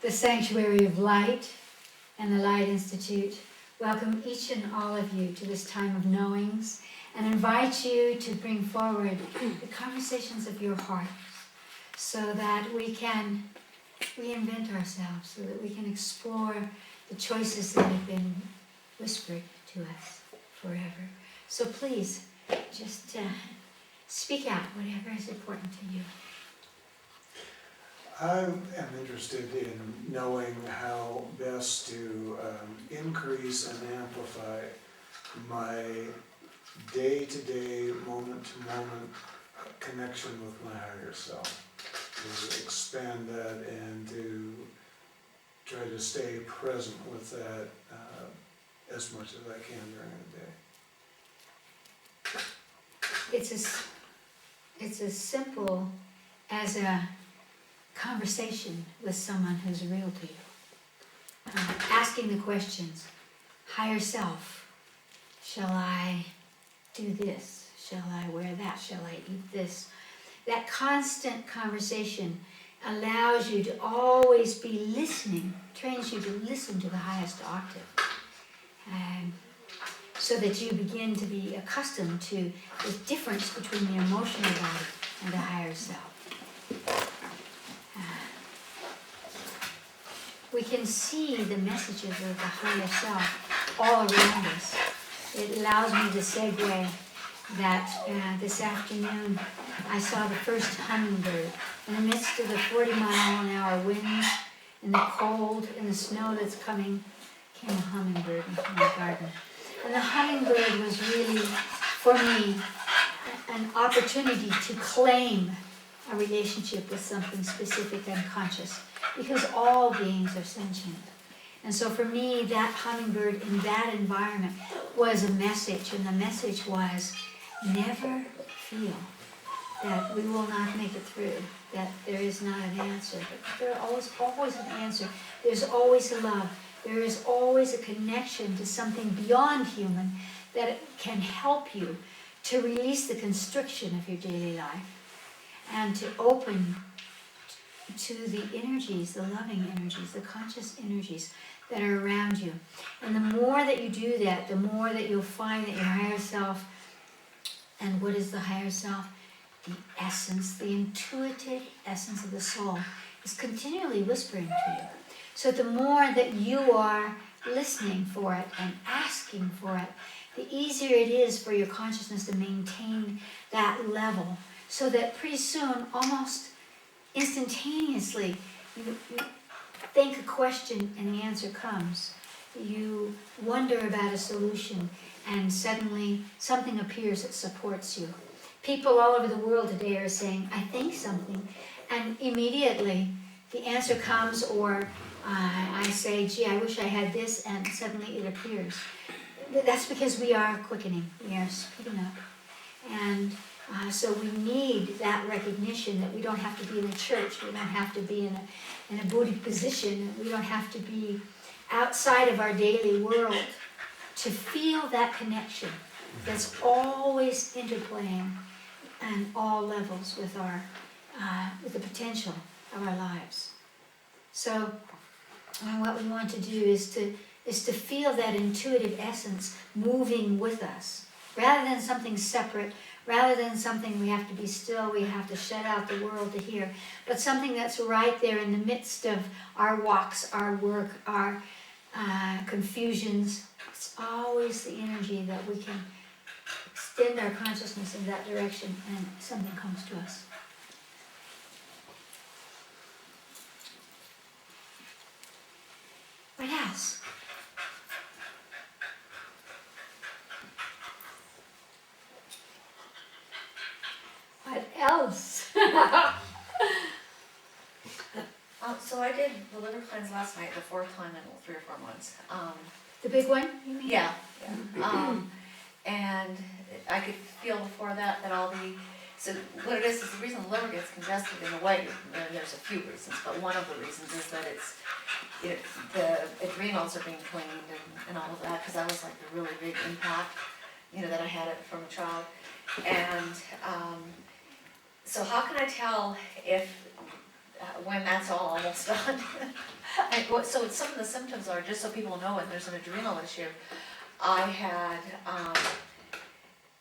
the Sanctuary of Light and the Light Institute welcome each and all of you to this time of knowings and invite you to bring forward the conversations of your heart so that we can reinvent ourselves, so that we can explore the choices that have been whispered to us forever. So please, just speak out whatever is important to you. I am interested in knowing how best to increase and amplify my day-to-day, moment-to-moment connection with my higher self, to expand that and to try to stay present with that as much as I can during the day. It's as simple as a conversation with someone who's real to you. Asking the questions, higher self, shall I do this? Shall I wear that? Shall I eat this? That constant conversation allows you to always be listening, trains you to listen to the highest octave. So that you begin to be accustomed to the difference between the emotional body and the higher self. We can see the messages of the higher self all around us. It allows me to segue that this afternoon I saw the first hummingbird. In the midst of the 40-mile-an-hour winds, in the cold, in the snow that's coming, came a hummingbird into my garden. And the hummingbird was really, for me, an opportunity to claim a relationship with something specific and conscious, because all beings are sentient. And so for me, that hummingbird in that environment was a message, and the message was, never feel that we will not make it through, that there is not an answer. But there is always an answer. There's always a love. There is always a connection to something beyond human that can help you to release the constriction of your daily life and to open to the energies, the loving energies, the conscious energies that are around you. And the more that you do that, the more that you'll find that your higher self, and what is the higher self? The essence, the intuitive essence of the soul, is continually whispering to you. So the more that you are listening for it and asking for it, the easier it is for your consciousness to maintain that level, so that pretty soon, almost instantaneously, you think a question and the answer comes. You wonder about a solution and suddenly something appears that supports you. People all over the world today are saying, I think something, and immediately the answer comes, or I say, gee, I wish I had this, and suddenly it appears. That's because we are quickening, we are speeding up. And so we need that recognition that we don't have to be in a church, we don't have to be in a Buddhist position, we don't have to be outside of our daily world to feel that connection that's always interplaying on all levels with our with the potential of our lives. So what we want to do is to feel that intuitive essence moving with us, rather than something separate, rather than something we have to be still, we have to shut out the world to hear, but something that's right there in the midst of our walks, our work, our confusions. It's always the energy that we can extend our consciousness in that direction and something comes to us. What else? What else? So I did the liver cleanse last night, the fourth time in 3 or 4 months. The big one, you mean? Yeah. And I could feel before that all the, so what it is the reason the liver gets congested in a way, and there's a few reasons, but one of the reasons is that it's, the adrenals are being cleaned and all of that, because that was like the really big impact, that I had it from a child. And so how can I tell if, when that's all almost done? So some of the symptoms are, just so people know when there's an adrenal issue, I had,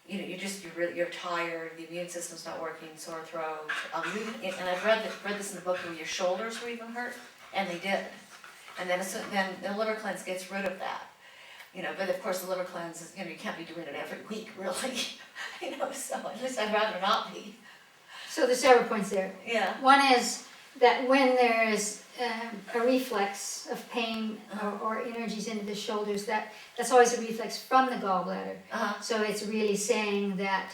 you're tired, the immune system's not working, sore throat. And I've read this in the book where your shoulders were even hurt, and they did. And then the liver cleanse gets rid of that. But of course the liver cleanse is, you can't be doing it every week, really. So at least I'd rather not be. So there's several points there. Yeah. One is that when there is a reflex of pain or energies into the shoulders, that's always a reflex from the gallbladder. So it's really saying that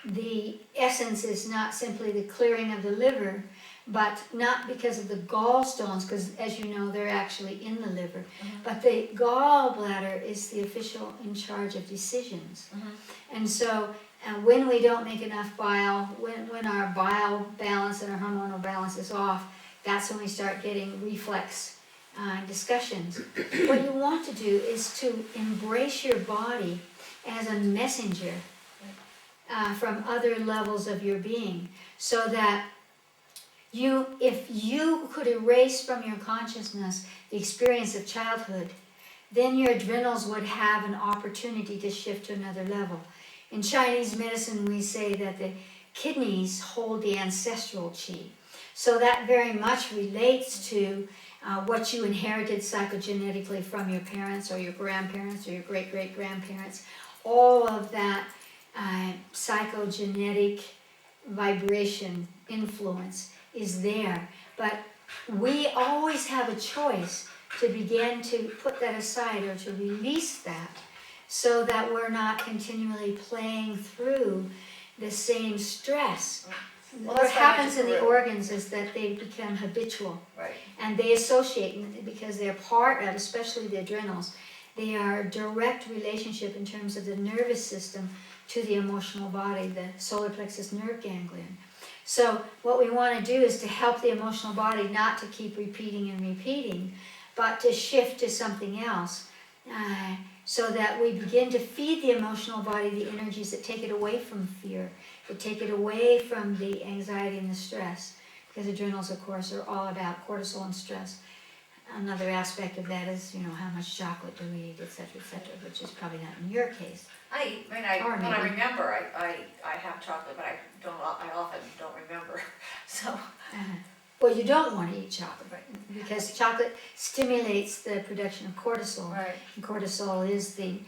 the essence is not simply the clearing of the liver, but not because of the gallstones, because as you know, they're actually in the liver. But the gallbladder is the official in charge of decisions. And so when we don't make enough bile, when our bile balance and our hormonal balance is off, that's when we start getting reflex discussions. What you want to do is to embrace your body as a messenger from other levels of your being, so that if you could erase from your consciousness the experience of childhood, then your adrenals would have an opportunity to shift to another level. In Chinese medicine, we say that the kidneys hold the ancestral qi. So that very much relates to what you inherited psychogenetically from your parents or your grandparents or your great-great-grandparents. All of that psychogenetic vibration influence is there. But we always have a choice to begin to put that aside or to release that, so that we're not continually playing through the same stress. What happens in the organs is that they become habitual. Right. And they associate, because they're part of, especially the adrenals, they are a direct relationship in terms of the nervous system to the emotional body, the solar plexus nerve ganglion. So what we want to do is to help the emotional body not to keep repeating and repeating, but to shift to something else. So that we begin to feed the emotional body the energies that take it away from fear, that take it away from the anxiety and the stress. Because adrenals, of course, are all about cortisol and stress. Another aspect of that is, how much chocolate do we eat, et cetera, which is probably not in your case. When I remember, I have chocolate, but I often don't remember. So. Well, you don't want to eat chocolate, because chocolate stimulates the production of cortisol. Right. And cortisol is the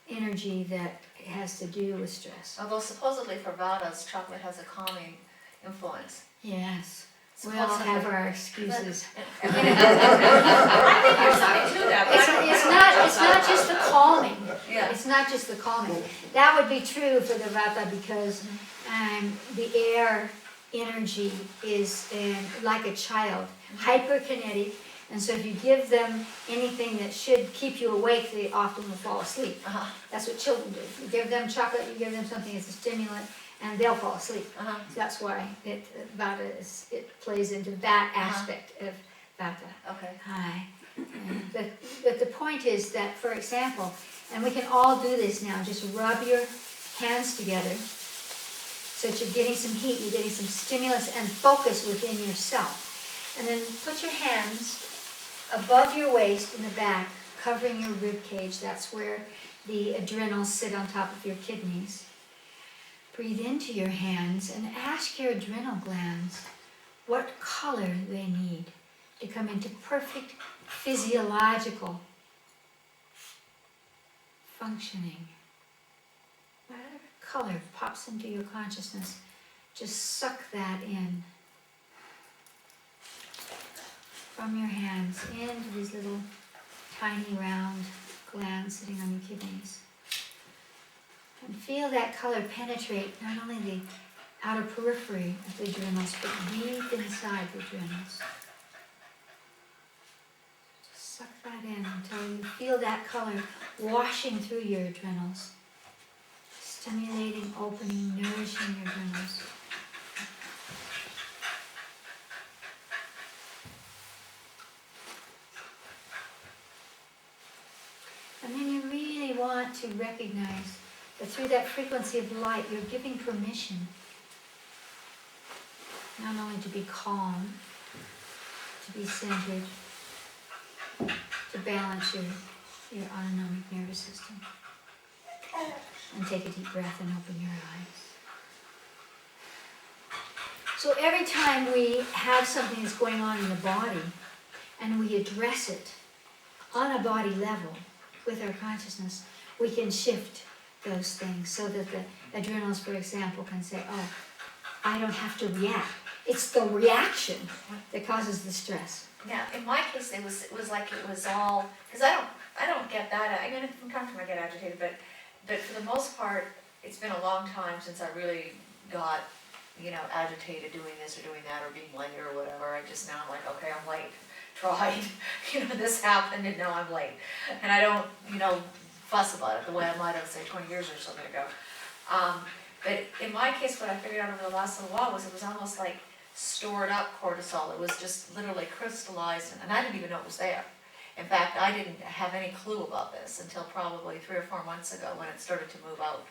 energy that has to do with stress. Although supposedly for Vadas, chocolate has a calming influence. Yes. We all have our excuses. I think there's something to that. It's not just the calming. Yeah. It's not just the calming. That would be true for the Vata, because the air energy is like a child, hyperkinetic, and so if you give them anything that should keep you awake, they often will fall asleep. That's what children do. You give them chocolate, you give them something that's a stimulant, and they'll fall asleep. So that's why it plays into that aspect of Vata. Okay. But the point is that, for example, and we can all do this now, just rub your hands together, so that you're getting some heat, you're getting some stimulus and focus within yourself. And then put your hands above your waist in the back, covering your rib cage. That's where the adrenals sit on top of your kidneys. Breathe into your hands and ask your adrenal glands what color they need to come into perfect physiological functioning. Whatever color pops into your consciousness, just suck that in from your hands into these little tiny round glands sitting on your kidneys. And feel that color penetrate not only the outer periphery of the adrenals, but deep inside the adrenals. Just suck that in until you feel that color washing through your adrenals, stimulating, opening, nourishing your adrenals. And then you really want to recognize that through that frequency of light, you're giving permission not only to be calm, to be centered, to balance your autonomic nervous system. And take a deep breath and open your eyes. So every time we have something that's going on in the body and we address it on a body level with our consciousness, we can shift those things so that the adrenals, for example, can say, oh, I don't have to react. It's the reaction that causes the stress. Now, in my case, it was like it was all, because I don't get that, I mean, from time to time I get agitated, but for the most part, it's been a long time since I really got, agitated doing this or doing that or being late or whatever. I just now I'm like, okay, I'm late. Tried, this happened and now I'm late. And I don't, fuss about it the way I might have, say, 20 years or something ago. But in my case, what I figured out over the last little while was it was almost like stored up cortisol. It was just literally crystallized, and I didn't even know it was there. In fact, I didn't have any clue about this until probably 3 or 4 months ago when it started to move out.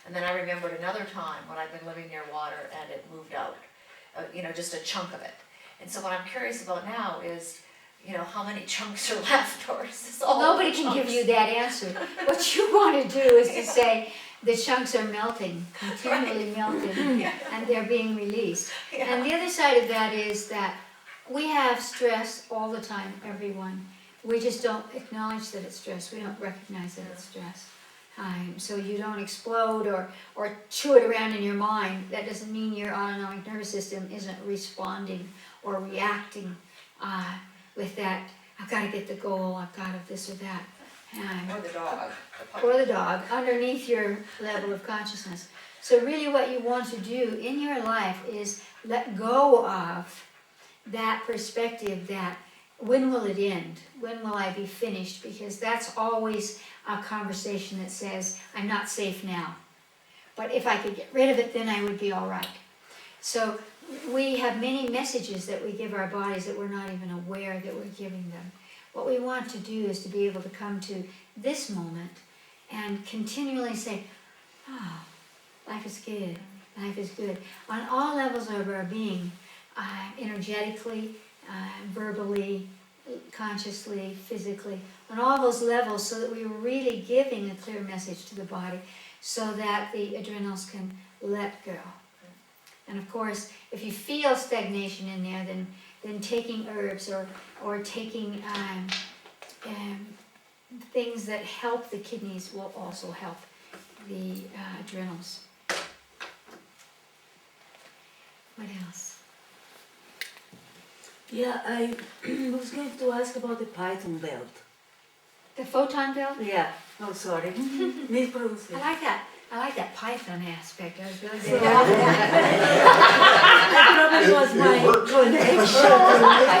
And then I remembered another time when I'd been living near water and it moved out, just a chunk of it. And so what I'm curious about now is, how many chunks are left, or is this all Nobody can give you that answer. What you want to do is to say the chunks are melting, continually melting, Yeah. and they're being released. Yeah. And the other side of that is that we have stress all the time, everyone. We just don't acknowledge that it's stress. We don't recognize that it's stress. So you don't explode or chew it around in your mind. That doesn't mean your autonomic nervous system isn't responding or reacting with that, I've got to get the goal, I've got to this or that. Or the dog. Or the dog, underneath your level of consciousness. So really what you want to do in your life is let go of that perspective that when will it end? When will I be finished? Because that's always a conversation that says, I'm not safe now. But if I could get rid of it, then I would be all right. So we have many messages that we give our bodies that we're not even aware that we're giving them. What we want to do is to be able to come to this moment and continually say, oh, life is good, life is good. On all levels of our being, energetically, verbally, consciously, physically, on all those levels, so that we're really giving a clear message to the body so that the adrenals can let go. And of course, if you feel stagnation in there, then taking herbs or taking things that help the kidneys will also help the adrenals. What else? Yeah, I was going to ask about the python belt. The photon belt? Yeah, oh sorry, mispronunciation. I like that python aspect. I was really So, good. that probably was my connection.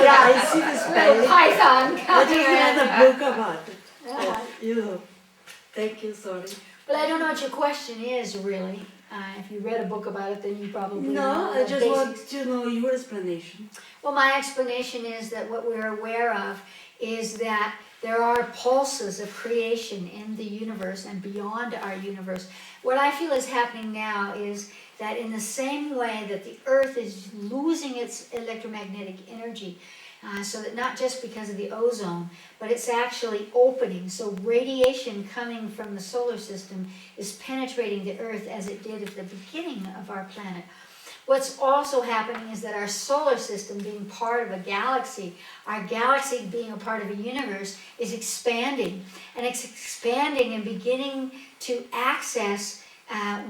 Yeah, I see the Little spelling. python I coming just read around. a book about it. Yeah. Thank you, sorry. But I don't know what your question is, really. If you read a book about it, then you probably No, know I the just basics. want to know your explanation. Well, my explanation is that what we're aware of is that there are pulses of creation in the universe and beyond our universe. What I feel is happening now is that in the same way that the Earth is losing its electromagnetic energy, so that not just because of the ozone, but it's actually opening. So radiation coming from the solar system is penetrating the Earth as it did at the beginning of our planet. What's also happening is that our solar system, being part of a galaxy, our galaxy being a part of a universe, is expanding. And it's expanding and beginning to access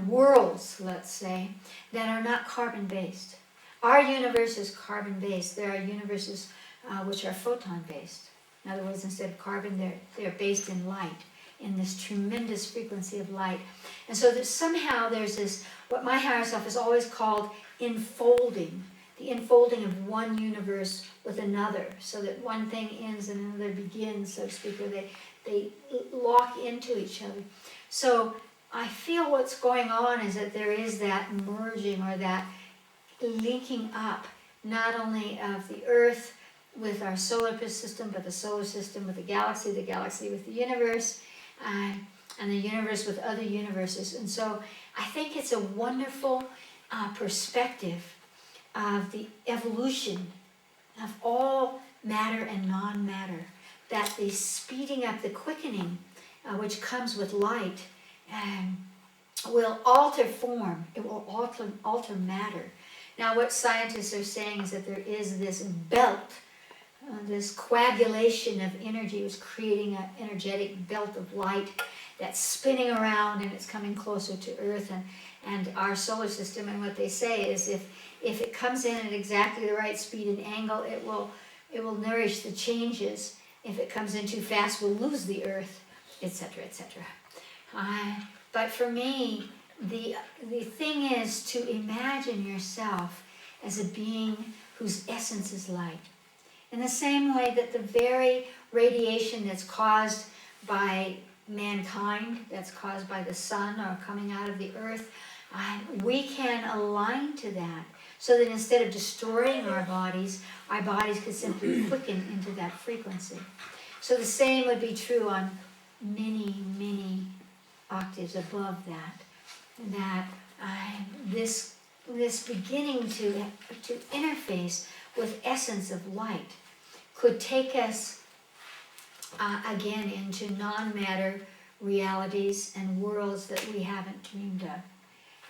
worlds, let's say, that are not carbon-based. Our universe is carbon-based. There are universes which are photon-based. In other words, instead of carbon, they're based in light, in this tremendous frequency of light. And so that somehow there's this, what my higher self has always called enfolding, the enfolding of one universe with another, so that one thing ends and another begins, so to speak, or they lock into each other. So I feel what's going on is that there is that merging or that linking up, not only of the Earth with our solar system, but the solar system with the galaxy with the universe, and the universe with other universes. And so I think it's a wonderful perspective of the evolution of all matter and non-matter, that the speeding up, the quickening, which comes with light, will alter form. It will alter matter. Now, what scientists are saying is that there is this belt, this coagulation of energy is creating an energetic belt of light that's spinning around, and it's coming closer to Earth and our solar system. And what they say is if it comes in at exactly the right speed and angle, it will nourish the changes. If it comes in too fast, we'll lose the Earth, etc., etc. But for me, the thing is to imagine yourself as a being whose essence is light. In the same way that the very radiation that's caused by mankind, that's caused by the sun or coming out of the earth, we can align to that, so that instead of destroying our bodies could simply quicken into that frequency. So the same would be true on many, many octaves above that this beginning to interface with essence of light could take us again into non-matter realities and worlds that we haven't dreamed of.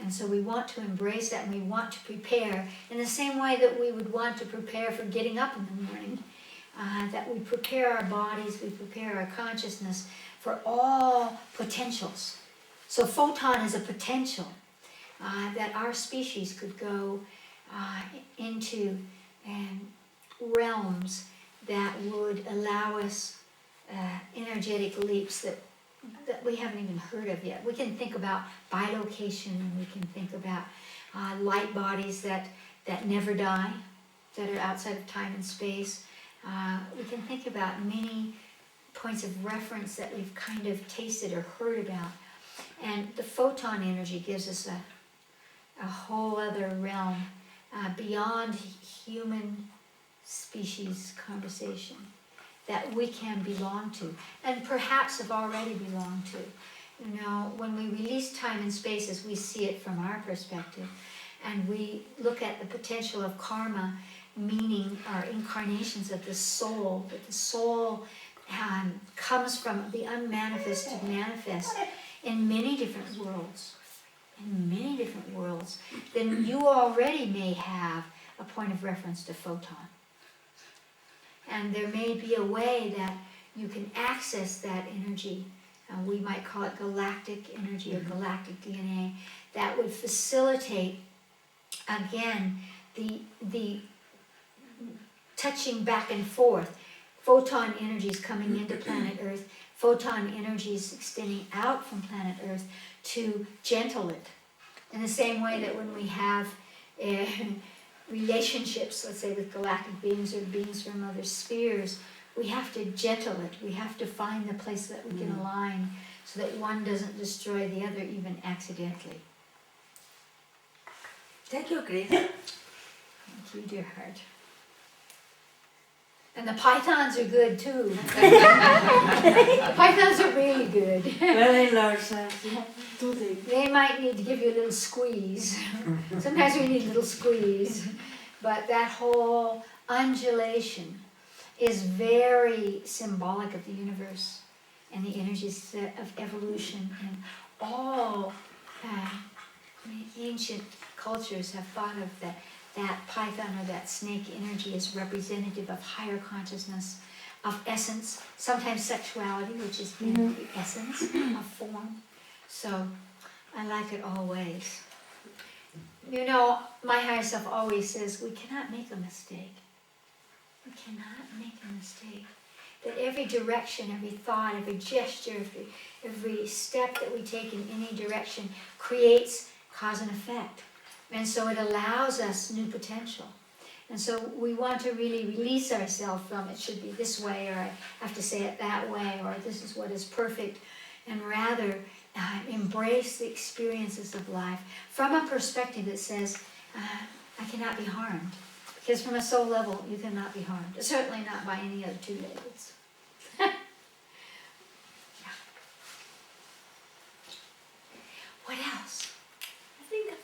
And so we want to embrace that, and we want to prepare in the same way that we would want to prepare for getting up in the morning, that we prepare our bodies, we prepare our consciousness for all potentials. So photon is a potential that our species could go into realms that would allow us energetic leaps that we haven't even heard of yet. We can think about bilocation, and we can think about light bodies that never die, that are outside of time and space. We can think about many points of reference that we've kind of tasted or heard about. And the photon energy gives us a whole other realm beyond human species conversation that we can belong to, and perhaps have already belonged to. You know, when we release time and space as we see it from our perspective, and we look at the potential of karma, meaning our incarnations of the soul, that the soul comes from the unmanifest to manifest in many different worlds, then you already may have a point of reference to photon. And there may be a way that you can access that energy. We might call it galactic energy or galactic DNA, that would facilitate, again, the touching back and forth. Photon energies coming into planet Earth, photon energies extending out from planet Earth to gentle it. In the same way that when we have relationships, let's say with galactic beings or beings from other spheres, we have to gentle it. We have to find the place that we can align so that one doesn't destroy the other even accidentally. Thank you, Chris. Thank you, dear heart. And the pythons are good too. Pythons are really good. Very large, too big. They might need to give you a little squeeze. Sometimes we need a little squeeze. But that whole undulation is very symbolic of the universe and the energies of evolution. And all ancient cultures have thought of that python or that snake energy as representative of higher consciousness, of essence, sometimes sexuality, which is the essence of form. So I like it always. You know, my higher self always says we cannot make a mistake. We cannot make a mistake. That every direction, every thought, every gesture, every step that we take in any direction creates cause and effect. And so it allows us new potential. And so we want to really release ourselves from it should be this way, or I have to say it that way, or this is what is perfect, and rather embrace the experiences of life from a perspective that says, I cannot be harmed. Because from a soul level, you cannot be harmed. Certainly not by any other two labels. Yeah. What else? I think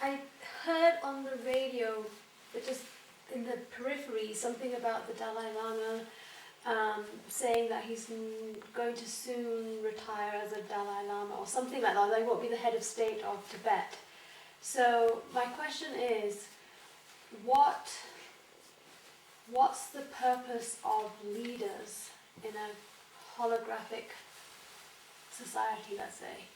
I heard on the radio but just in the periphery, something about the Dalai Lama saying that he's going to soon retire as a Dalai Lama or something like that. They won't be the head of state of Tibet. So my question is, what's the purpose of leaders in a holographic society, let's say?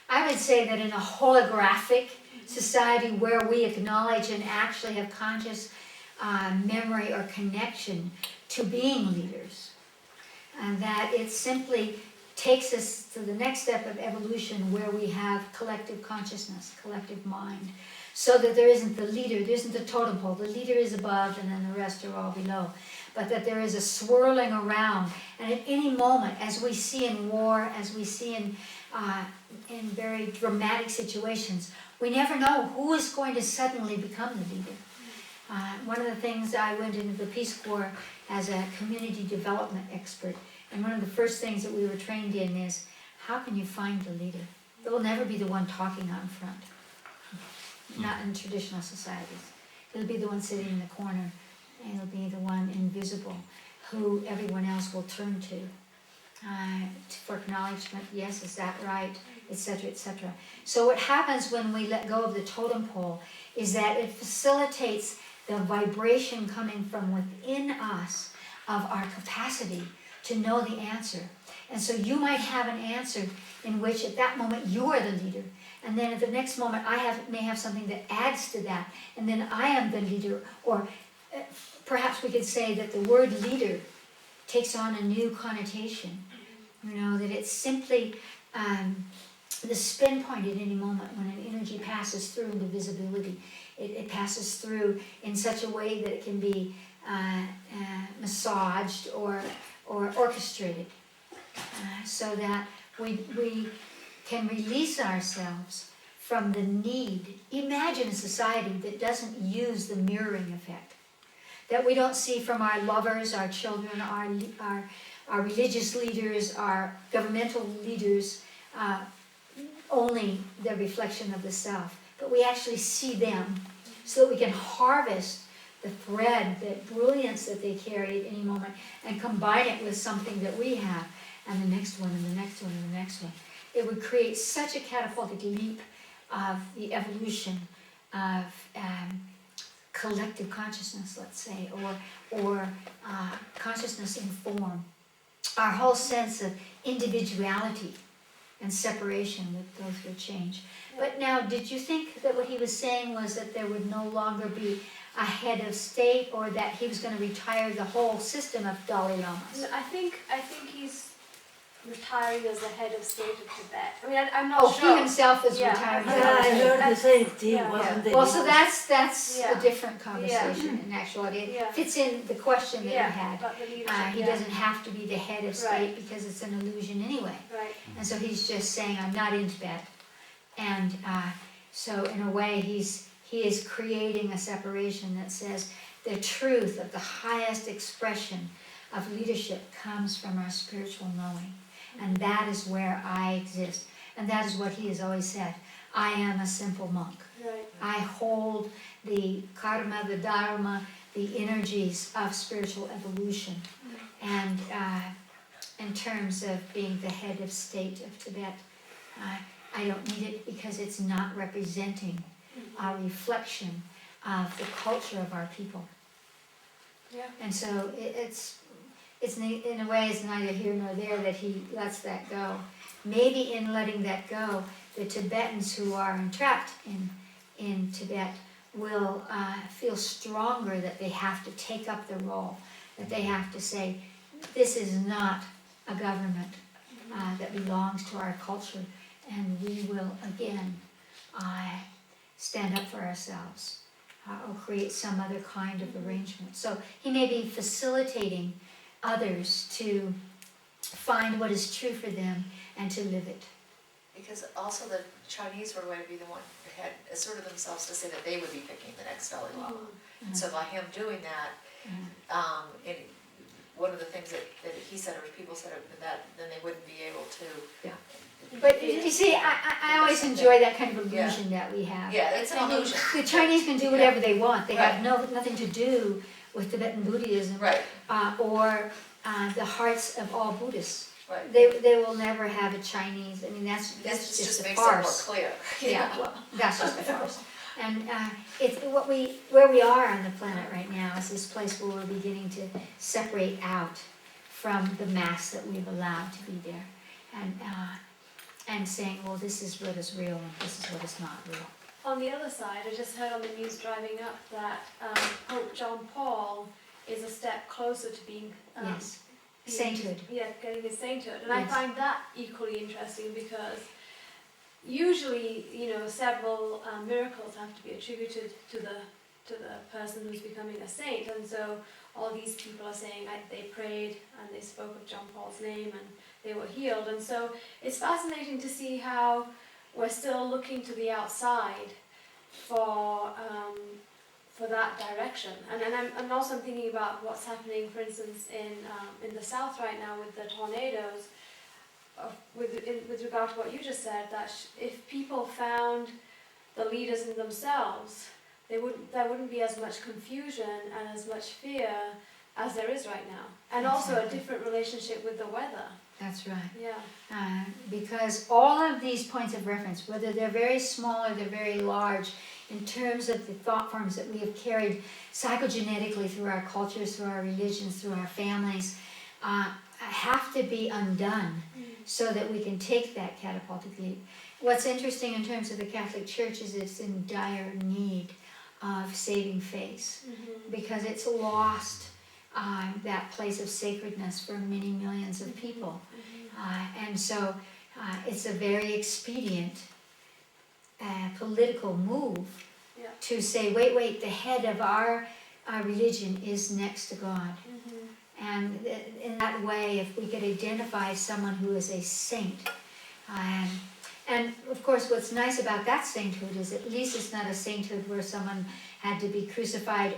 I would say that in a holographic society where we acknowledge and actually have conscious memory or connection to being leaders, and that it simply takes us to the next step of evolution where we have collective consciousness, collective mind, so that there isn't the leader, there isn't the totem pole, the leader is above and then the rest are all below, but that there is a swirling around, and at any moment, as we see in war, as we see in very dramatic situations, we never know who is going to suddenly become the leader. One of the things, I went into the Peace Corps as a community development expert, and one of the first things that we were trained in is, how can you find the leader? It will never be the one talking out in front, not in traditional societies. It'll be the one sitting in the corner, and it'll be the one invisible, who everyone else will turn to for acknowledgement. Yes, is that right? Etc., etc. So what happens when we let go of the totem pole is that it facilitates the vibration coming from within us of our capacity to know the answer. And so you might have an answer in which at that moment you are the leader, and then at the next moment I may have something that adds to that, and then I am the leader. Or perhaps we could say that the word leader takes on a new connotation. You know, that it's simply the spin point at any moment when an energy passes through into visibility. It passes through in such a way that it can be massaged or orchestrated, so that we can release ourselves from the need. Imagine a society that doesn't use the mirroring effect, that we don't see from our lovers, our children, our religious leaders, our governmental leaders, only the reflection of the self, but we actually see them so that we can harvest the thread, the brilliance that they carry at any moment, and combine it with something that we have, and the next one, and the next one, and the next one. It would create such a catapultic leap of the evolution of collective consciousness, let's say, or consciousness in form. Our whole sense of individuality and separation would go through change. But now, did you think that what he was saying was that there would no longer be a head of state, or that he was going to retire the whole system of Dalai Lamas? No, I think he's retiring as the head of state of Tibet. I mean, I'm not sure. He himself is Yeah, retiring. Yeah, I heard the same thing, Yeah. wasn't it? Well, so that's Yeah. a different conversation in actuality. It Yeah. fits in the question that you had. about the leadership. He doesn't have to be the head of state Right. because it's an illusion anyway. Right. And so he's just saying, I'm not in Tibet. And so in a way, he is creating a separation that says the truth of the highest expression of leadership comes from our spiritual knowing. And that is where I exist. And that is what he has always said. I am a simple monk. Right. I hold the karma, the dharma, the energies of spiritual evolution. And in terms of being the head of state of Tibet, I don't need it because it's not representing a reflection of the culture of our people. Yeah. And so it's in a way, it's neither here nor there that he lets that go. Maybe in letting that go, the Tibetans who are entrapped in Tibet will feel stronger that they have to take up the role, that they have to say, this is not a government that belongs to our culture, and we will again stand up for ourselves or create some other kind of arrangement. So he may be facilitating others to find what is true for them and to live it. Because also the Chinese were going to be the one that had asserted themselves to say that they would be picking the next Dalai Lama. And so by him doing that, and one of the things that he said, or people said, that then they wouldn't be able to, Yeah. But you see, I always enjoy that kind of illusion that we have. Yeah, it's an I mean, illusion. the Chinese can do whatever they want. They have Right. nothing to do with Tibetan Buddhism Right, or the hearts of all Buddhists. right. They will never have a Chinese. I mean, that's This just a makes it more farce. clear. Yeah, well, that's just a farce. And it's where we are on the planet right now is this place where we're beginning to separate out from the mass that we've allowed to be there, and saying, well, this is what is real and this is what is not real. On the other side, I just heard on the news driving up that Pope John Paul is a step closer to being Yes, being- sainthood. Yeah, getting his sainthood, and I Yes. find that equally interesting because usually, several miracles have to be attributed to the person who's becoming a saint, and so all these people are saying they prayed and they spoke of John Paul's name and they were healed, and so it's fascinating to see how we're still looking to the outside for that direction, and I'm also thinking about what's happening, for instance, in the south right now with the tornadoes. With regard to what you just said, that if people found the leaders in themselves, there wouldn't be as much confusion and as much fear as there is right now, and also a Exactly. different relationship with the weather. That's right. Yeah. Because all of these points of reference, whether they're very small or they're very large, in terms of the thought forms that we have carried psychogenetically through our cultures, through our religions, through our families, have to be undone so that we can take that catapultic leap. What's interesting in terms of the Catholic Church is it's in dire need of saving face because it's lost that place of sacredness for many millions of people. And so it's a very expedient political move Yeah. to say, wait, the head of our religion is next to God. And in that way, if we could identify someone who is a saint, and of course what's nice about that sainthood is at least it's not a sainthood where someone had to be crucified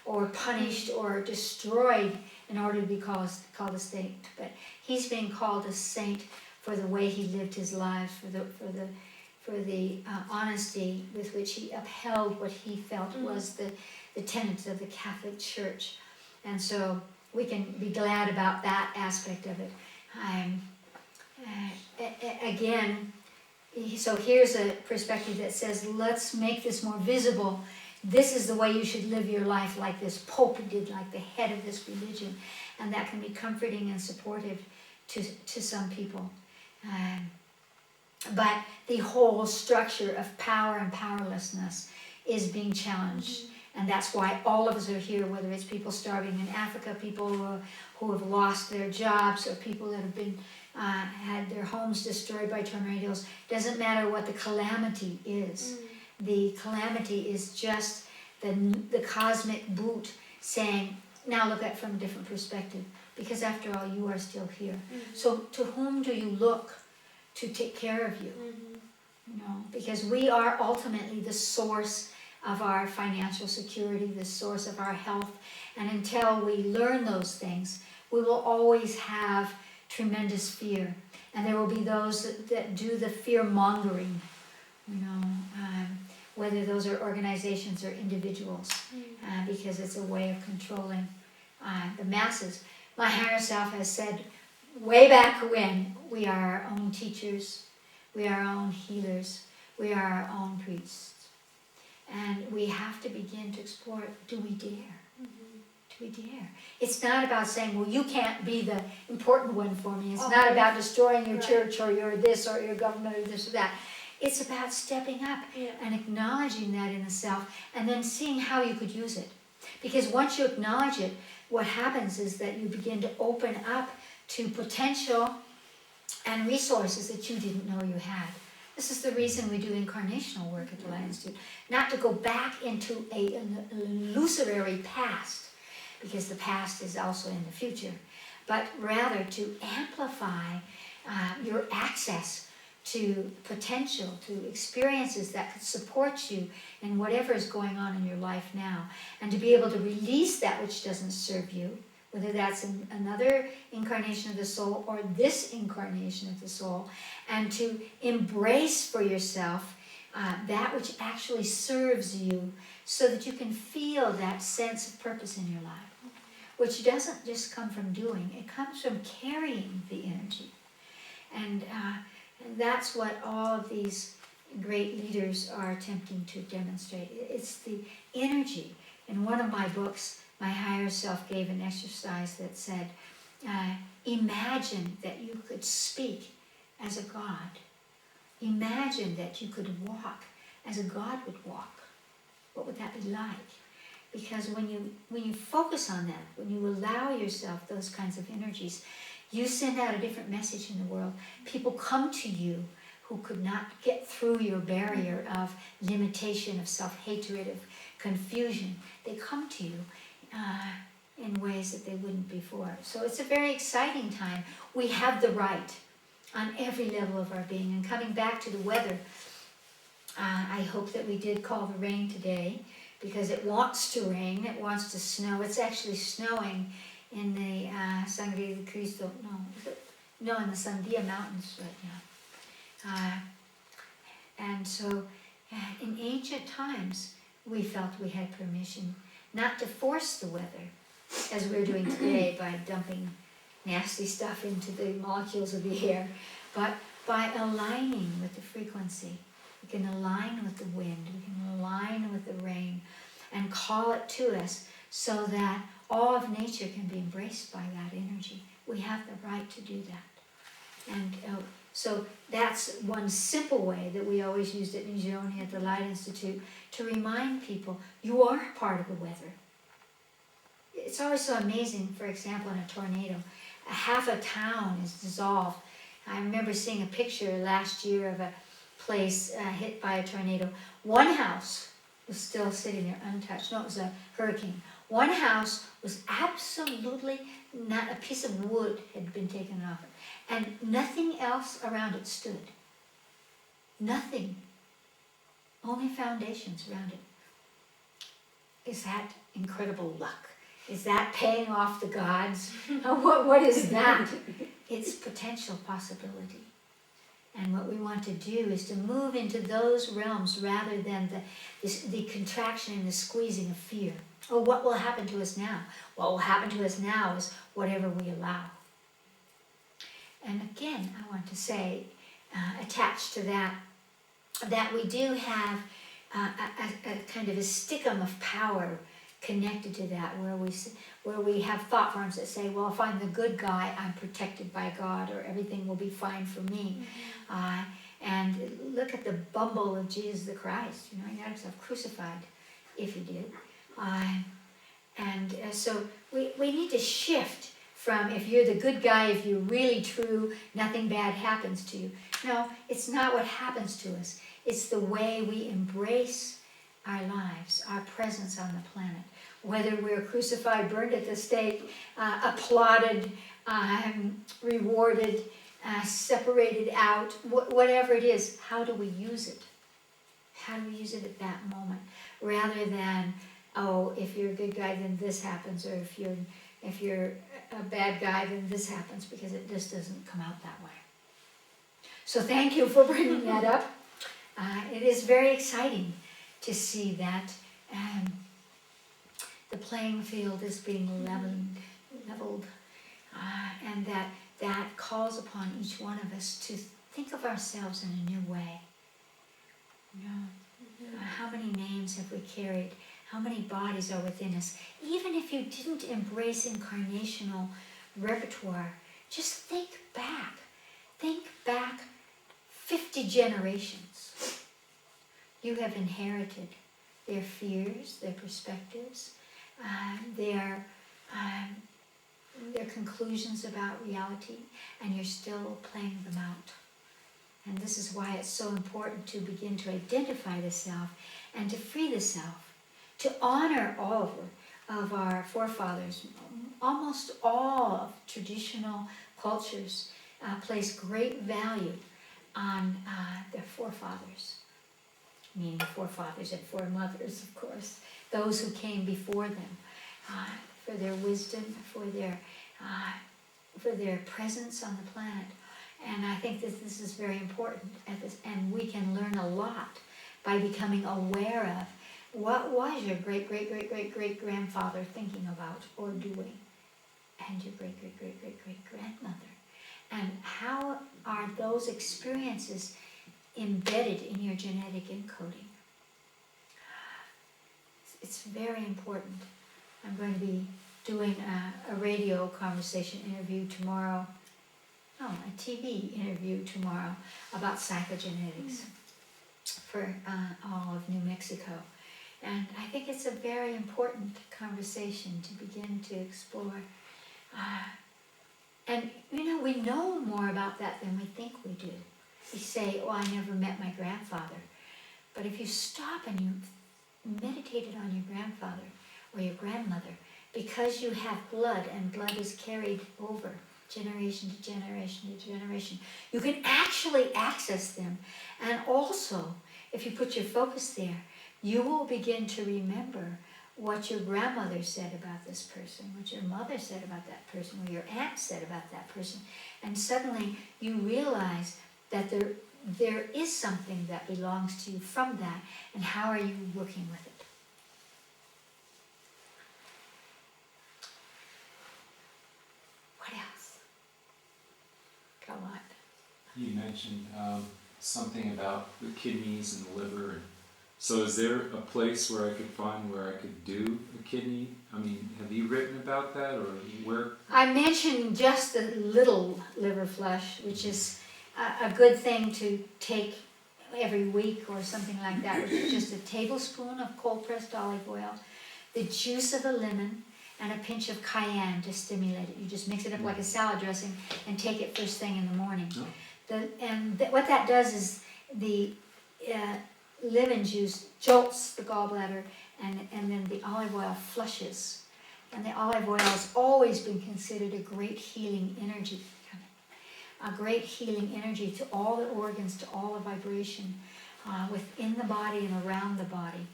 or punished or destroyed in order to be called a saint. But he's being called a saint for the way he lived his life, for the honesty with which he upheld what he felt was the tenets of the Catholic Church. And so we can be glad about that aspect of it. Again, so here's a perspective that says, let's make this more visible. This is the way you should live your life, like this Pope did, like the head of this religion. And that can be comforting and supportive to some people. But the whole structure of power and powerlessness is being challenged. And that's why all of us are here, whether it's people starving in Africa, people who have lost their jobs, or people that have been had their homes destroyed by tornadoes. Doesn't matter what the calamity is. The calamity is just the cosmic boot saying, now look at it from a different perspective. Because after all, you are still here. So to whom do you look to take care of you? Because we are ultimately the source of our financial security, the source of our health. And until we learn those things, we will always have tremendous fear. And there will be those that do the fear mongering, whether those are organizations or individuals, because it's a way of controlling the masses. My higher self has said way back when, we are our own teachers, we are our own healers, we are our own priests. And we have to begin to explore, do we dare? Do we dare? It's not about saying, well, you can't be the important one for me. It's not about destroying your church or your this or your government or this or that. It's about stepping up and acknowledging that in the self and then seeing how you could use it. Because once you acknowledge it, what happens is that you begin to open up to potential and resources that you didn't know you had. This is the reason we do incarnational work at the Light Institute. Not to go back into an illusory past, because the past is also in the future, but rather to amplify your access to potential, to experiences that could support you in whatever is going on in your life now, and to be able to release that which doesn't serve you, whether that's another incarnation of the soul or this incarnation of the soul, and to embrace for yourself that which actually serves you, so that you can feel that sense of purpose in your life, which doesn't just come from doing, it comes from carrying the energy. And that's what all of these great leaders are attempting to demonstrate. It's the energy. In one of my books, my higher self gave an exercise that said, imagine that you could speak as a God. Imagine that you could walk as a God would walk. What would that be like? Because when you focus on that, when you allow yourself those kinds of energies, you send out a different message in the world. People come to you who could not get through your barrier of limitation, of self-hatred, of confusion. They come to you in ways that they wouldn't before. So it's a very exciting time. We have the right on every level of our being. And coming back to the weather, I hope that we did call the rain today, because it wants to rain, it wants to snow. It's actually snowing in the Sangre de Cristo, in the Sandia Mountains right now. And so in ancient times, we felt we had permission not to force the weather, as we're doing today by dumping nasty stuff into the molecules of the air, but by aligning with the frequency. We can align with the wind, we can align with the rain, and call it to us so that all of nature can be embraced by that energy. We have the right to do that. And so that's one simple way that we always used at New Zealand at the Light Institute, to remind people, you are part of the weather. It's always so amazing, for example, in a tornado, half a town is dissolved. I remember seeing a picture last year of a place hit by a tornado. One house was still sitting there untouched. No, it was a hurricane. One house was absolutely not, a piece of wood had been taken off it, and nothing else around it stood. Nothing. Only foundations around it. Is that incredible luck? Is that paying off the gods? What is that? It's potential possibility. And what we want to do is to move into those realms rather than the contraction and the squeezing of fear. Oh, what will happen to us now? What will happen to us now is whatever we allow. And again, I want to say, attached to that, that we do have a kind of a stickum of power connected to that, where we have thought forms that say, well, if I'm the good guy, I'm protected by God, or everything will be fine for me. And look at the bumble of Jesus the Christ. You know, he got himself crucified, if he did. So we need to shift from, if you're the good guy, if you're really true, nothing bad happens to you. No, it's not what happens to us. It's the way we embrace our lives, our presence on the planet. Whether we're crucified, burned at the stake, applauded, rewarded, separated out, whatever it is, how do we use it? How do we use it at that moment? Rather than, oh, if you're a good guy, then this happens, or if you're a bad guy, then this happens, because it just doesn't come out that way. So thank you for bringing that up. It is very exciting to see that the playing field is being leveled, and that calls upon each one of us to think of ourselves in a new way. You know, how many names have we carried? How many bodies are within us? Even if you didn't embrace incarnational repertoire, just think back. Think back 50 generations. You have inherited their fears, their perspectives, their conclusions about reality, and you're still playing them out. And this is why it's so important to begin to identify the self and to free the self, to honor all of our forefathers. Almost all of traditional cultures place great value on their forefathers, meaning forefathers and foremothers, of course, those who came before them. for their wisdom, for their presence on the planet. And I think that this is very important and we can learn a lot by becoming aware of what was your great-great-great-great-great-grandfather thinking about or doing, and your great-great-great-great-great-grandmother. And how are those experiences embedded in your genetic encoding? It's very important. I'm going to be doing a radio conversation interview tomorrow, no, a TV interview tomorrow about psychogenetics for all of New Mexico. And I think it's a very important conversation to begin to explore. And we know more about that than we think we do. We say, oh, I never met my grandfather. But if you stop and you meditated on your grandfather or your grandmother, because you have blood and blood is carried over generation to generation to generation, you can actually access them. And also, if you put your focus there, you will begin to remember what your grandmother said about this person, what your mother said about that person, what your aunt said about that person. And suddenly you realize that there is something that belongs to you from that, and how are you working with it? What else? Got a lot. You mentioned something about the kidneys and the liver. So is there a place where I could find where I could do a kidney? I mean, have you written about that, or where? I mentioned just a little liver flush, which is a good thing to take every week or something like that, which is just a tablespoon of cold pressed olive oil, the juice of a lemon, and a pinch of cayenne to stimulate it. You just mix it up like a salad dressing and take it first thing in the morning. Oh. What that does is the lemon juice jolts the gallbladder, and then the olive oil flushes. And the olive oil has always been considered a great healing energy. A great healing energy to all the organs, to all the vibration within the body and around the body.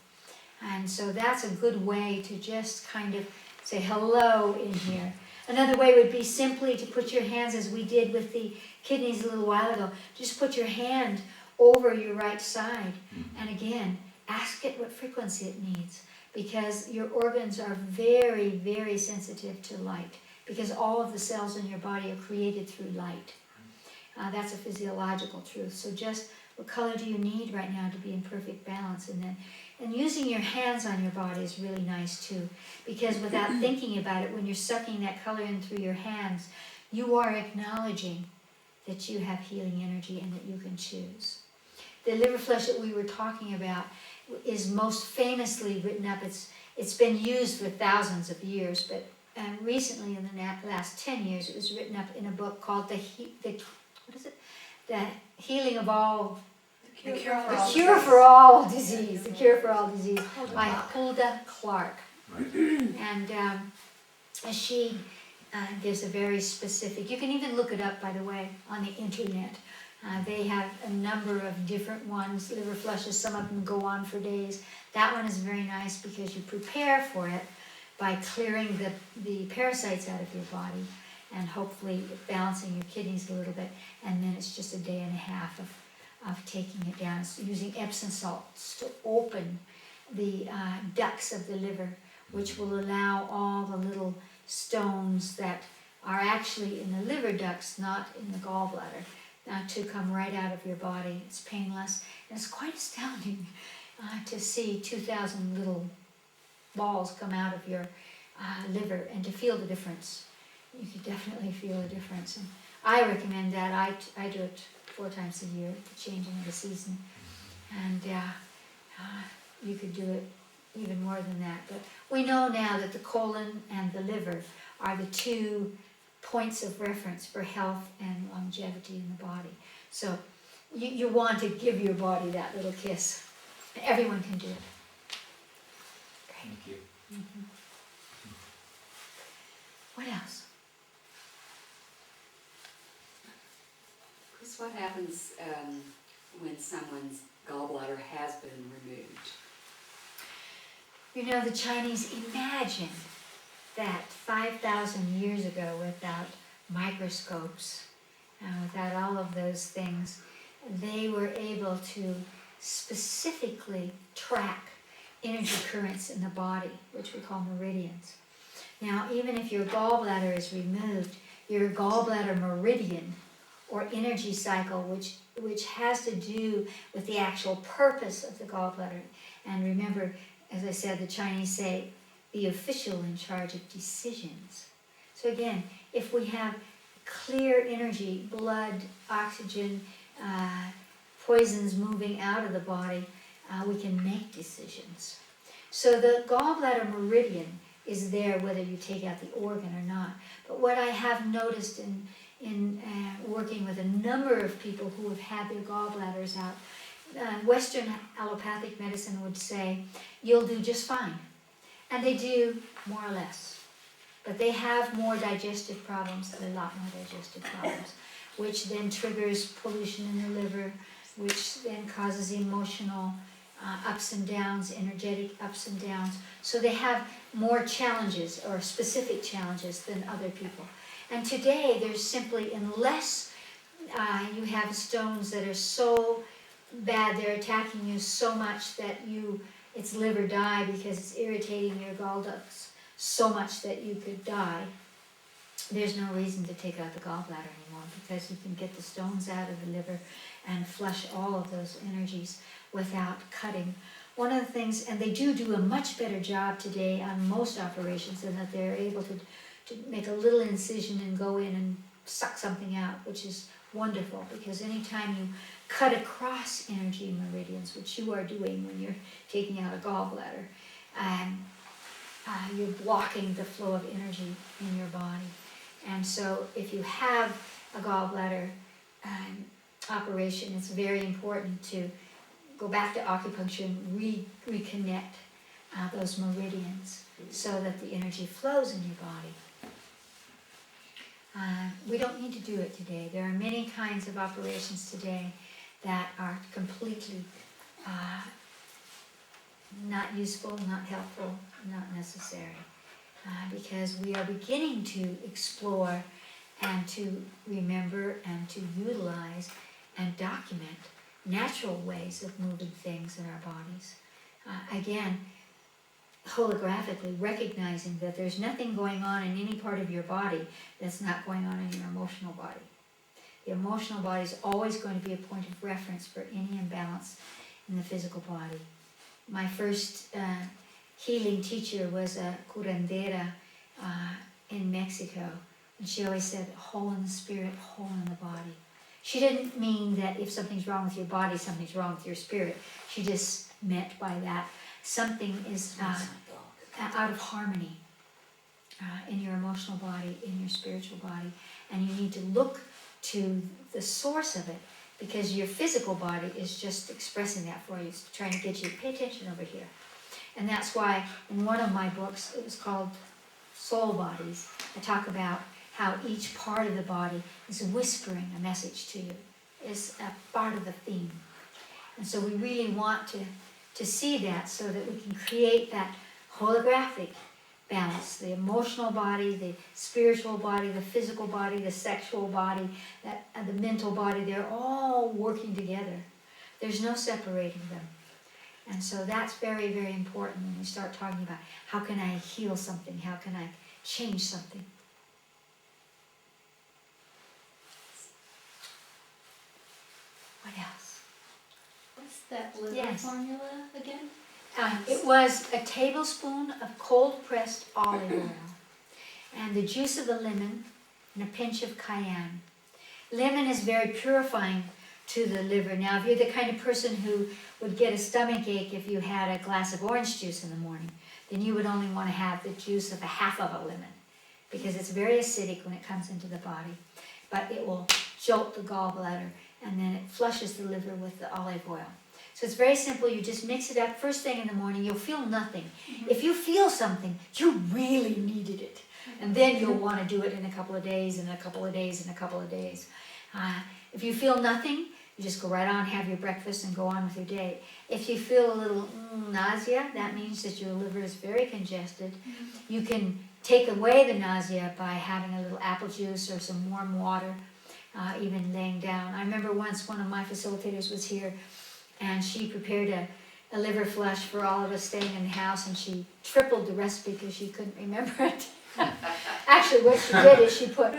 And so that's a good way to just kind of say hello in here. Another way would be simply to put your hands, as we did with the kidneys a little while ago, just put your hand over your right side, and again, ask it what frequency it needs, because your organs are very, very sensitive to light, because all of the cells in your body are created through light. That's a physiological truth. So just what color do you need right now to be in perfect balance? And using your hands on your body is really nice too, because without thinking about it, when you're sucking that color in through your hands, you are acknowledging that you have healing energy and that you can choose. The liver flush that we were talking about is most famously written up. It's been used for thousands of years, but recently in the last 10 years, it was written up in a book called The Healing of All. The Cure For All Disease. The Cure for All Disease by Hulda Clark. Right. And she gives a very specific. You can even look it up, by the way, on the internet. They have a number of different ones, liver flushes. Some of them go on for days. That one is very nice because you prepare for it by clearing the parasites out of your body and hopefully balancing your kidneys a little bit. And then it's just a day and a half of taking it down. So using Epsom salts to open the ducts of the liver, which will allow all the little stones that are actually in the liver ducts, not in the gallbladder, to come right out of your body. It's painless, and it's quite astounding to see 2,000 little balls come out of your liver and to feel the difference. You can definitely feel the difference. And I recommend that. I do it 4 times a year, the changing of the season. And you could do it even more than that. But we know now that the colon and the liver are the 2 points of reference for health and longevity in the body. So you want to give your body that little kiss. Everyone can do it. Thank you. Mm-hmm. What else? Chris, what happens when someone's gallbladder has been removed? You know, the Chinese imagine that 5,000 years ago, without microscopes and without all of those things, they were able to specifically track energy currents in the body, which we call meridians. Now, even if your gallbladder is removed, your gallbladder meridian or energy cycle, which has to do with the actual purpose of the gallbladder. And remember, as I said, the Chinese say, the official in charge of decisions. So again, if we have clear energy, blood, oxygen, poisons moving out of the body, we can make decisions. So the gallbladder meridian is there whether you take out the organ or not. But what I have noticed in working with a number of people who have had their gallbladders out, Western allopathic medicine would say, you'll do just fine. And they do, more or less. But they have more digestive problems, a lot more digestive problems, which then triggers pollution in the liver, which then causes emotional ups and downs, energetic ups and downs. So they have more challenges or specific challenges than other people. And today there's simply, unless you have stones that are so bad, they're attacking you so much that it's live or die because it's irritating your gall ducts so much that you could die, there's no reason to take out the gallbladder anymore, because you can get the stones out of the liver and flush all of those energies without cutting. One of the things, and they do a much better job today on most operations, in that they're able to make a little incision and go in and suck something out, which is wonderful, because anytime you cut across energy meridians, which you are doing when you're taking out a gallbladder, you're blocking the flow of energy in your body. And so if you have a gallbladder operation, it's very important to go back to acupuncture and reconnect those meridians so that the energy flows in your body. We don't need to do it today. There are many kinds of operations today that are completely not useful, not helpful, not necessary, because we are beginning to explore and to remember and to utilize and document natural ways of moving things in our bodies. Again, holographically recognizing that there's nothing going on in any part of your body that's not going on in your emotional body. The emotional body is always going to be a point of reference for any imbalance in the physical body. My first healing teacher was a curandera in Mexico, and she always said, whole in the spirit, whole in the body. She didn't mean that if something's wrong with your body, something's wrong with your spirit. She just meant by that something is out of harmony in your emotional body, in your spiritual body, and you need to look to the source of it, because your physical body is just expressing that for you. It's trying to get you to pay attention over here. And that's why in one of my books, it was called Soul Bodies, I talk about how each part of the body is whispering a message to you, is a part of the theme. And so we really want to see that so that we can create that holographic balance, the emotional body, the spiritual body, the physical body, the sexual body, the mental body. They're all working together. There's no separating them. And so that's very, very important when we start talking about how can I heal something, how can I change something. What else? What's that liver Yes. formula again? It was a tablespoon of cold-pressed olive oil and the juice of a lemon and a pinch of cayenne. Lemon is very purifying to the liver. Now, if you're the kind of person who would get a stomach ache if you had a glass of orange juice in the morning, then you would only want to have the juice of a half of a lemon, because it's very acidic when it comes into the body. But it will jolt the gallbladder, and then it flushes the liver with the olive oil. So it's very simple. You just mix it up first thing in the morning. You'll feel nothing. If you feel something, you really needed it. And then you'll want to do it in a couple of days, and a couple of days, and a couple of days. If you feel nothing, you just go right on, have your breakfast, and go on with your day. If you feel a little nausea, that means that your liver is very congested. You can take away the nausea by having a little apple juice or some warm water, even laying down. I remember once one of my facilitators was here, and she prepared a liver flush for all of us staying in the house, and she tripled the recipe because she couldn't remember it. Actually, what she did is she put,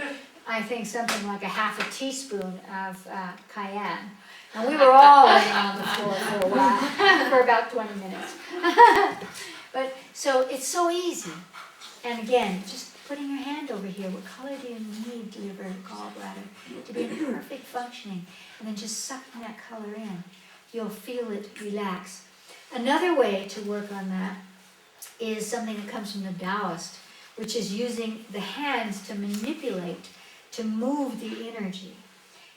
I think, something like a half a teaspoon of cayenne. And we were all laying on the floor for a while, for about 20 minutes. But, so it's so easy. And again, just putting your hand over here, what color do you need, liver, gallbladder, to be in perfect functioning? And then just sucking that color in. You'll feel it relax. Another way to work on that is something that comes from the Taoist, which is using the hands to manipulate, to move the energy.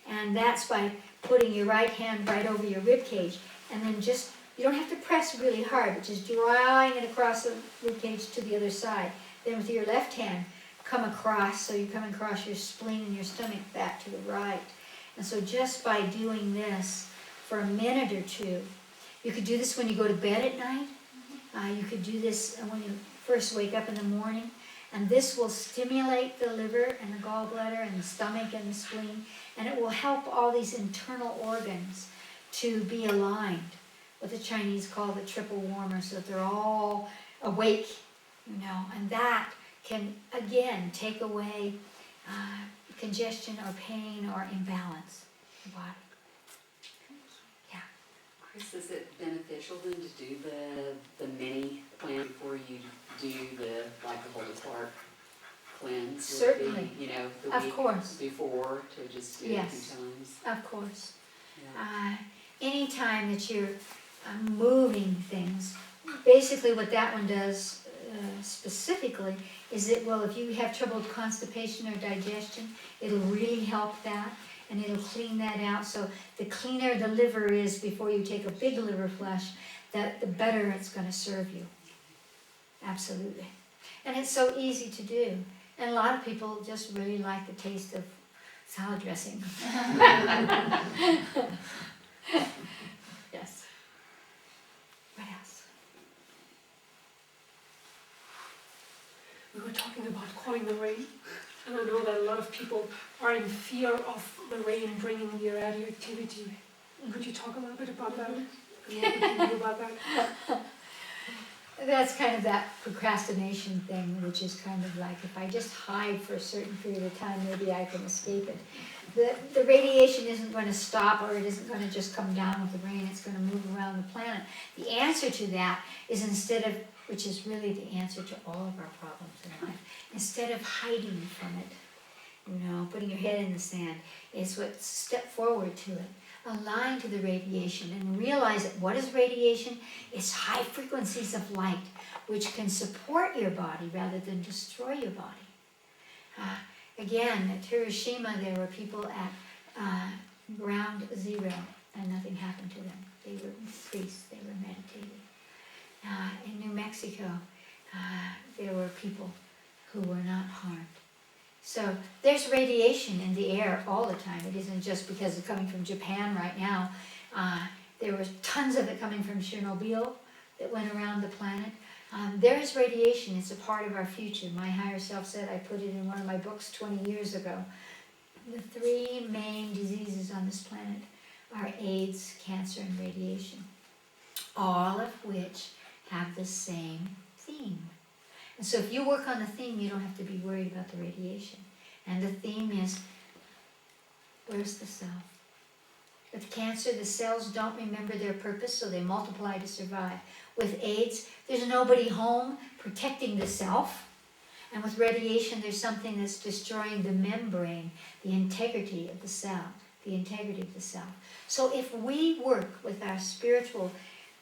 And that's by putting your right hand right over your rib cage, and then just, you don't have to press really hard, but just drawing it across the rib cage to the other side. Then with your left hand, come across, so you're coming across your spleen and your stomach back to the right. And so just by doing this for a minute or two, you could do this when you go to bed at night. You could do this when you first wake up in the morning. And this will stimulate the liver and the gallbladder and the stomach and the spleen. And it will help all these internal organs to be aligned, what the Chinese call the triple warmer, so that they're all awake, you know. And that can, again, take away congestion or pain or imbalance in the body. Chris, is it beneficial then to do the mini plan before you do the whole Clark cleanse? Certainly. You know, the Of week course. before, to just do it a few times? Of course. Yeah. Anytime that you're moving things, basically what that one does specifically is it will, if you have trouble with constipation or digestion, it'll really help that. And it'll clean that out. So the cleaner the liver is before you take a big liver flush, the better it's going to serve you. Absolutely. And it's so easy to do. And a lot of people just really like the taste of salad dressing. Yes. What else? We were talking about calling the rain, and I know that a lot of people are in fear of the rain bringing the radioactivity. Could you talk a little bit about that? And what we can do about that? That's kind of that procrastination thing, which is kind of like, if I just hide for a certain period of time, maybe I can escape it. The radiation isn't going to stop, or it isn't going to just come down with the rain. It's going to move around the planet. The answer to that is, instead of, which is really the answer to all of our problems in life, instead of hiding from it, you know, putting your head in the sand, is what, step forward to it. Align to the radiation and realize that what is radiation? It's high frequencies of light, which can support your body rather than destroy your body. Again, at Hiroshima, there were people at ground zero, and nothing happened to them. They were priests, they were meditating. In New Mexico, there were people who were not harmed. So there's radiation in the air all the time. It isn't just because it's coming from Japan right now. There was tons of it coming from Chernobyl that went around the planet. There is radiation. It's a part of our future. My higher self said, I put it in one of my books 20 years ago. The three main diseases on this planet are AIDS, cancer, and radiation, all of which have the same theme. And so if you work on the theme, you don't have to be worried about the radiation. And the theme is, where's the self? With cancer, the cells don't remember their purpose, so they multiply to survive. With AIDS, there's nobody home protecting the self. And with radiation, there's something that's destroying the membrane, the integrity of the cell, the integrity of the self. So if we work with our spiritual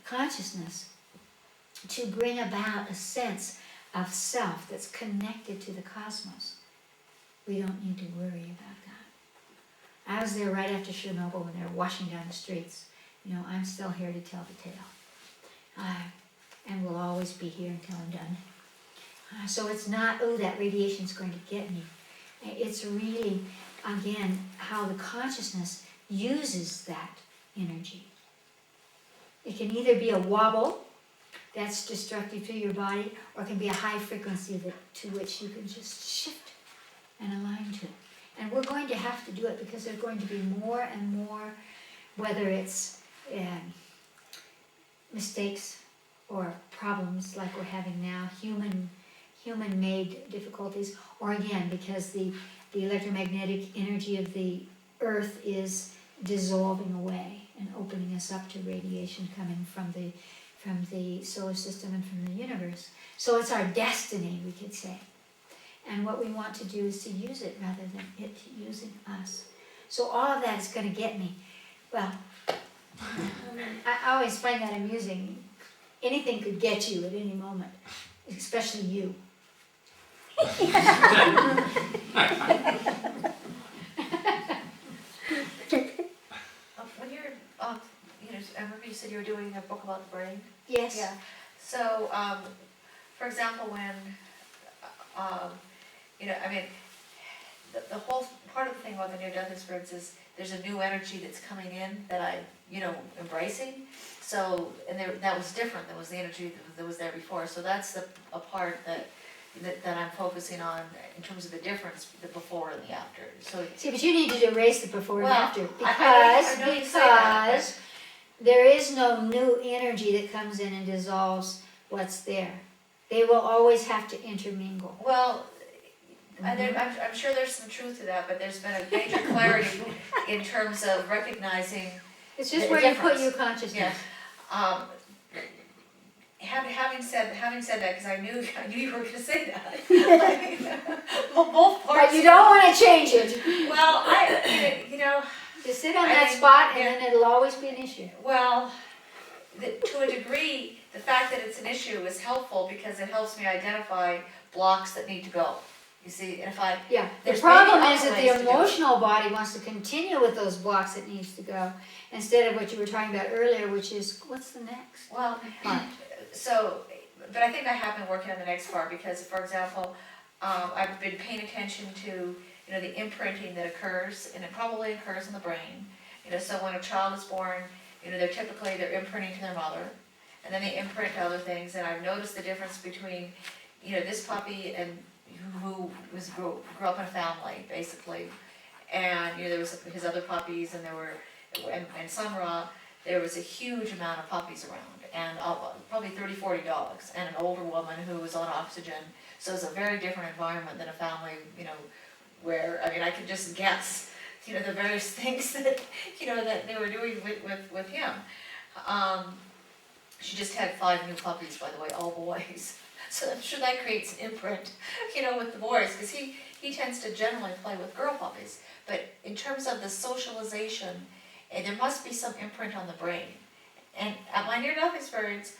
consciousness to bring about a sense of self that's connected to the cosmos, we don't need to worry about that. I was there right after Chernobyl when they were washing down the streets. You know, I'm still here to tell the tale. And will always be here until I'm done. So it's not, oh, that radiation's going to get me. It's really, again, how the consciousness uses that energy. It can either be a wobble, that's destructive to your body, or it can be a high frequency to which you can just shift and align to. And we're going to have to do it because there's going to be more and more, whether it's mistakes or problems like we're having now, human-made difficulties, or again, because the electromagnetic energy of the earth is dissolving away and opening us up to radiation coming from the solar system and from the universe. So it's our destiny, we could say. And what we want to do is to use it rather than it using us. So all of that is going to get me. Well, I always find that amusing. Anything could get you at any moment, especially you. When you're, I remember you said you were doing a book about the brain? Yes. Yeah, so, for example, when, the whole, part of the thing about the near-death experience is there's a new energy that's coming in that I'm, embracing. So, and that was different, that was the energy that was there before. So that's a part that I'm focusing on in terms of the difference, the before and the after. So, See, but you need to erase the before and Well, after I know you say that, but- because there is no new energy that comes in and dissolves what's there. They will always have to intermingle. well, I'm sure there's some truth to that, but there's been a major clarity in terms of recognizing. It's just The where you put difference. your consciousness. Yeah. Having said that, because I knew you were going to say that. Both parts. But you don't want to change it. Well, Just sit on I that think- spot and yeah. then it'll always be an issue. well, to a degree, the fact that it's an issue is helpful because it helps me identify blocks that need to go. You see, and if I, Yeah, the There's problem maybe is other that ways the to do it. emotional body wants to continue with those blocks it needs to go, instead of what you were talking about earlier, which is, what's the next well, part? so, but I think I have been working on the next part because, for example, I've been paying attention to, the imprinting that occurs, and it probably occurs in the brain. So when a child is born, they're imprinting to their mother, and then they imprint to other things, and I've noticed the difference between, this puppy and who grew up in a family, basically, and, there was his other puppies, and and Sun Ra, there was a huge amount of puppies around, and probably 30, 40 dogs, and an older woman who was on oxygen, so it's a very different environment than a family, where, I could just guess, the various things that, that they were doing with him. She just had 5 new puppies, by the way, all boys. So I'm sure that creates an imprint, with the boys, because he tends to generally play with girl puppies. But in terms of the socialization, there must be some imprint on the brain. And at my near-death experience,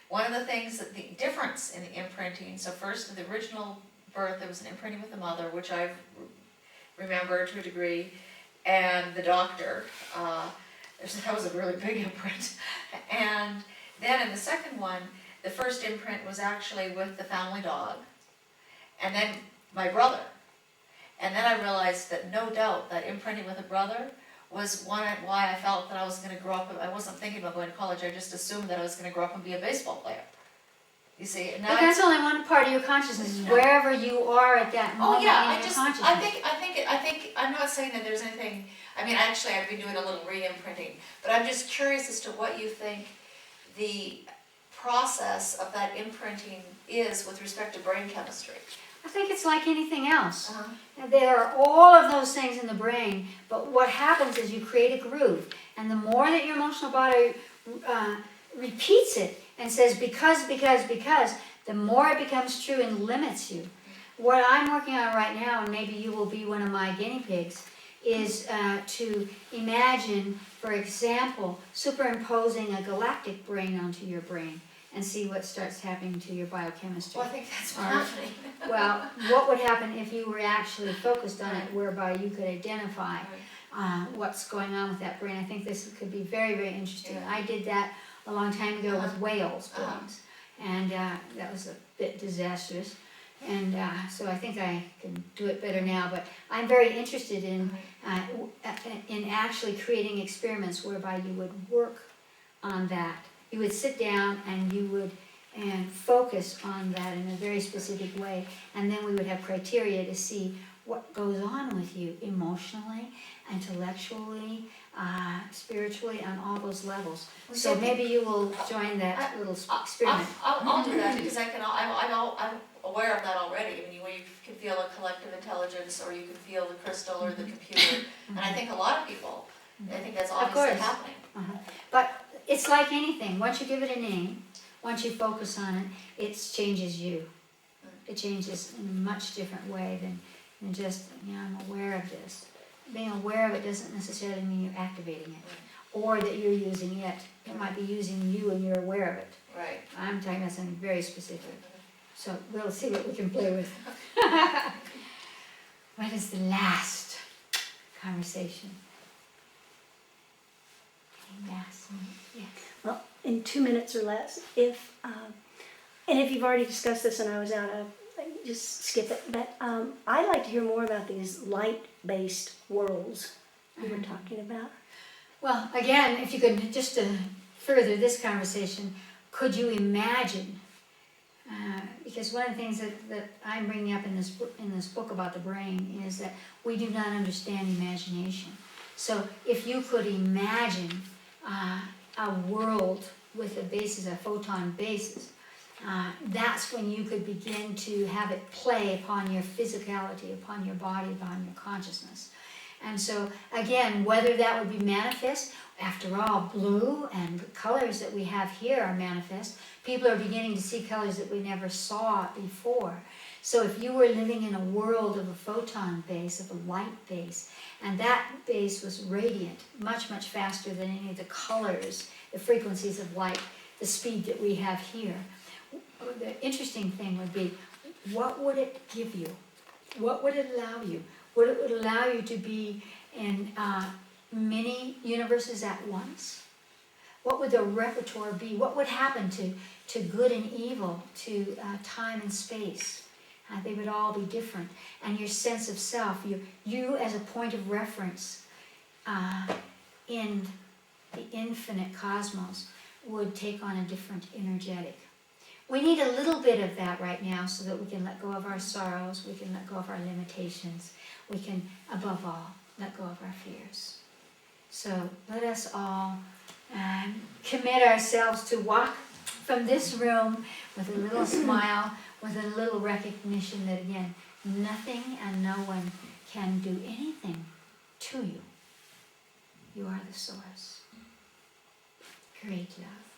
one of the things, the difference in the imprinting, so first, the original birth, there was an imprinting with the mother, which I remember to a degree, and the doctor, that was a really big imprint. And then in the second one, the first imprint was actually with the family dog, and then my brother. And then I realized that no doubt that imprinting with a brother was why I felt that I was going to grow up. I wasn't thinking about going to college, I just assumed that I was going to grow up and be a baseball player. You see, and now But that's only one part of your consciousness, is wherever you are at that moment oh yeah, in your consciousness. I think, I'm not saying that there's anything, actually I've been doing a little re-imprinting, but I'm just curious as to what you think the process of that imprinting is with respect to brain chemistry. I think it's like anything else. Uh-huh. There are all of those things in the brain, but what happens is you create a groove, and the more that your emotional body repeats it and says because, the more it becomes true and limits you. What I'm working on right now, and maybe you will be one of my guinea pigs, is to imagine, for example, superimposing a galactic brain onto your brain and see what starts happening to your biochemistry. Well, I think that's what's happening. Well, what would happen if you were actually focused on it, whereby you could identify what's going on with that brain? I think this could be very, very interesting. Yeah. I did that a long time ago with whales' Uh-huh. brains, and that was a bit disastrous. And so I think I can do it better now. But I'm very interested in actually creating experiments whereby you would work on that You would sit down and you would focus on that in a very specific way, and then we would have criteria to see what goes on with you emotionally, intellectually, spiritually, on all those levels. So maybe you will join that little experiment. I'll do that because I'm aware of that already. I mean, where you can feel a collective intelligence, or you can feel the crystal or the computer. And I think a lot of people, I think that's obviously course. happening. But it's like anything, once you give it a name, once you focus on it, it changes you. It changes in a much different way than just, I'm aware of this. Being aware of it doesn't necessarily mean you're activating it, or that you're using it. It might be using you and you're aware of it. Right. I'm talking about something very specific. So we'll see what we can play with. What is the last conversation? Any last? Yes. Well, in 2 minutes or less, if you've already discussed this and I was out of, just skip it. But I'd like to hear more about these light-based worlds you were talking about. Well, again, if you could, just to further this conversation, could you imagine, because one of the things that I'm bringing up in this book about the brain is that we do not understand imagination. So if you could imagine a world with a basis, a photon basis, that's when you could begin to have it play upon your physicality, upon your body, upon your consciousness. And so, again, whether that would be manifest, after all, blue and the colors that we have here are manifest. People are beginning to see colors that we never saw before. So if you were living in a world of a photon base, of a light base, and that base was radiant, much, much faster than any of the colors, the frequencies of light, the speed that we have here, the interesting thing would be, what would it give you? What would it allow you? Would it allow you to be in many universes at once? What would the repertoire be? What would happen to good and evil, to time and space? They would all be different. And your sense of self, you as a point of reference in the infinite cosmos, would take on a different energetic. We need a little bit of that right now so that we can let go of our sorrows, we can let go of our limitations, we can, above all, let go of our fears. So let us all commit ourselves to walk from this room with a little smile, with a little recognition that, again, nothing and no one can do anything to you. You are the source. Great love.